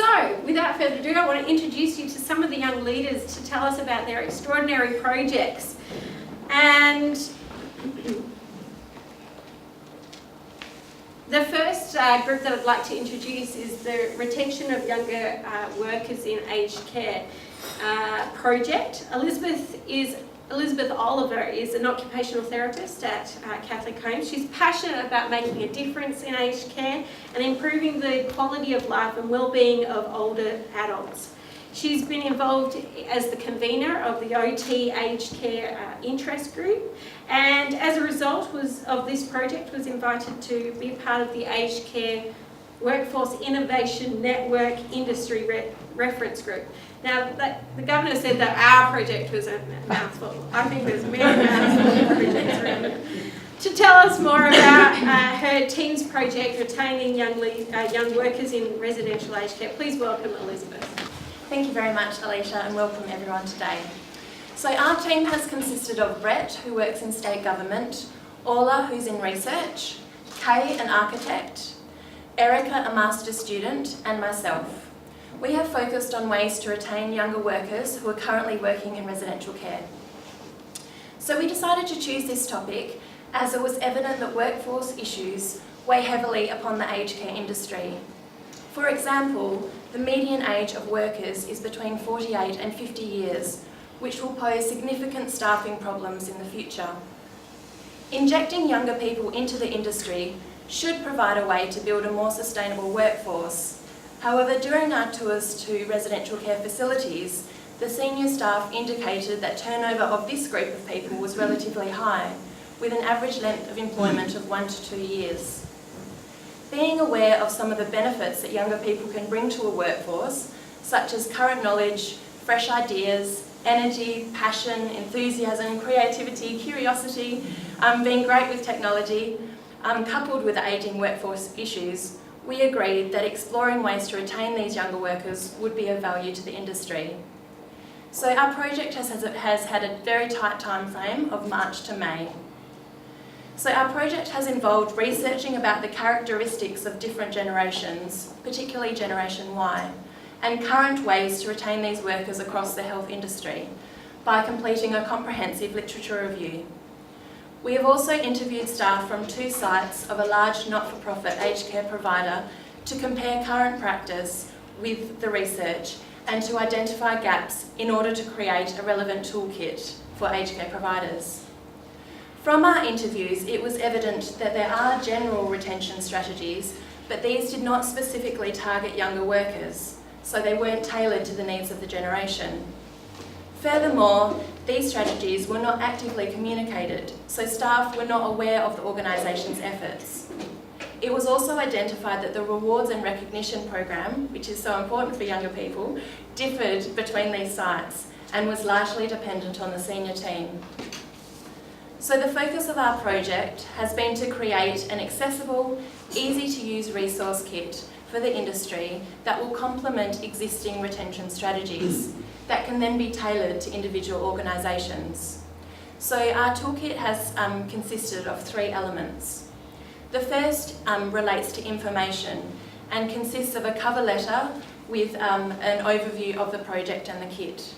So, without further ado, I want to introduce you to some of the young leaders to tell us about their extraordinary projects. And the first group that I'd like to introduce is the Retention of Younger Workers in Aged Care project. Elizabeth Oliver is an occupational therapist at Catholic Homes. She's passionate about making a difference in aged care and improving the quality of life and well-being of older adults. She's been involved as the convener of the OT Aged Care Interest Group, and as a result of this project was invited to be part of the Aged Care Workforce Innovation Network Industry Reference Group. Now, the Governor said that our project was a mouthful. I think there's many mouthfuls of projects around it. To tell us more about her team's project, retaining young workers in residential aged care, please welcome Elizabeth. Thank you very much, Alicia, and welcome everyone today. So our team has consisted of Brett, who works in state government, Orla, who's in research, Kay, an architect, Erica, a master's student, and myself. We have focused on ways to retain younger workers who are currently working in residential care. So we decided to choose this topic as it was evident that workforce issues weigh heavily upon the aged care industry. For example, the median age of workers is between 48 and 50 years, which will pose significant staffing problems in the future. Injecting younger people into the industry should provide a way to build a more sustainable workforce. However, during our tours to residential care facilities, the senior staff indicated that turnover of this group of people was relatively high, with an average length of employment of 1 to 2 years. Being aware of some of the benefits that younger people can bring to a workforce, such as current knowledge, fresh ideas, energy, passion, enthusiasm, creativity, curiosity, being great with technology, coupled with the ageing workforce issues, we agreed that exploring ways to retain these younger workers would be of value to the industry. So our project has had a very tight time frame of March to May. So our project has involved researching about the characteristics of different generations, particularly Generation Y, and current ways to retain these workers across the health industry by completing a comprehensive literature review. We have also interviewed staff from 2 sites of a large not-for-profit aged care provider to compare current practice with the research and to identify gaps in order to create a relevant toolkit for aged care providers. From our interviews, it was evident that there are general retention strategies, but these did not specifically target younger workers, so they weren't tailored to the needs of the generation. Furthermore, these strategies were not actively communicated, so staff were not aware of the organisation's efforts. It was also identified that the rewards and recognition program, which is so important for younger people, differed between these sites and was largely dependent on the senior team. So the focus of our project has been to create an accessible, easy-to-use resource kit for the industry that will complement existing retention strategies that can then be tailored to individual organisations. So our toolkit has consisted of 3 elements. The first relates to information and consists of a cover letter with an overview of the project and the kit.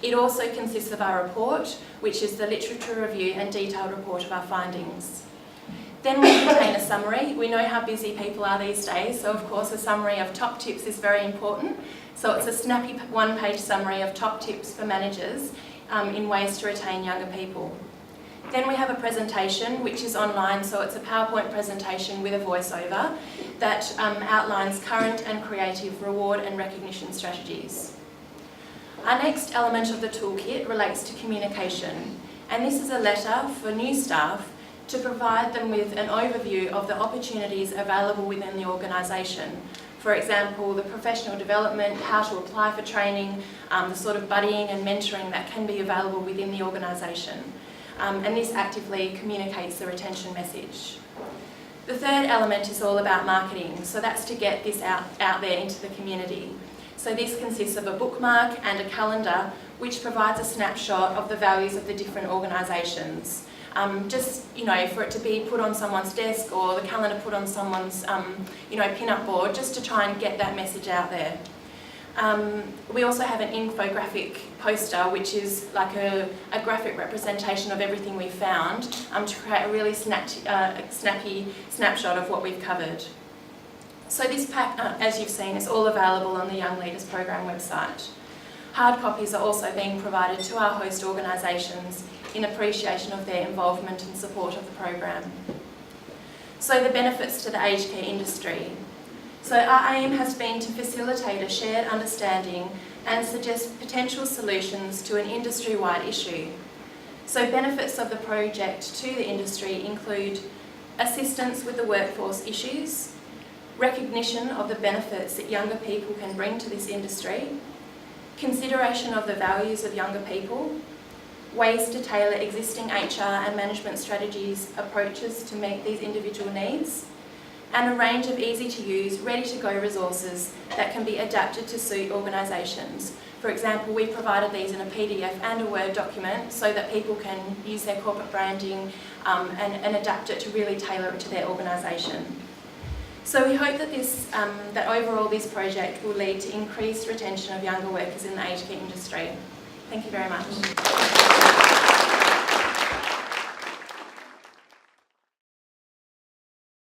It also consists of our report, which is the literature review and detailed report of our findings. Then we contain a summary. We know how busy people are these days, so of course a summary of top tips is very important. So it's a snappy 1-page summary of top tips for managers in ways to retain younger people. Then we have a presentation which is online, so it's a PowerPoint presentation with a voiceover that outlines current and creative reward and recognition strategies. Our next element of the toolkit relates to communication, and this is a letter for new staff to provide them with an overview of the opportunities available within the organisation. For example, the professional development, how to apply for training, the sort of buddying and mentoring that can be available within the organisation. And this actively communicates the retention message. The third element is all about marketing, so that's to get this out there into the community. So this consists of a bookmark and a calendar which provides a snapshot of the values of the different organisations. Just, for it to be put on someone's desk or the calendar put on someone's, pin-up board, just to try and get that message out there. We also have an infographic poster, which is like a graphic representation of everything we found to create a really snappy snapshot of what we've covered. So this pack, as you've seen, is all available on the Young Leaders Program website. Hard copies are also being provided to our host organisations in appreciation of their involvement and support of the program. So the benefits to the aged care industry. So our aim has been to facilitate a shared understanding and suggest potential solutions to an industry-wide issue. So benefits of the project to the industry include assistance with the workforce issues, recognition of the benefits that younger people can bring to this industry, consideration of the values of younger people, ways to tailor existing HR and management strategies, approaches to meet these individual needs, and a range of easy-to-use, ready-to-go resources that can be adapted to suit organisations. For example, we provided these in a PDF and a Word document so that people can use their corporate branding and adapt it to really tailor it to their organisation. So we hope that that overall this project will lead to increased retention of younger workers in the aged care industry. Thank you very much.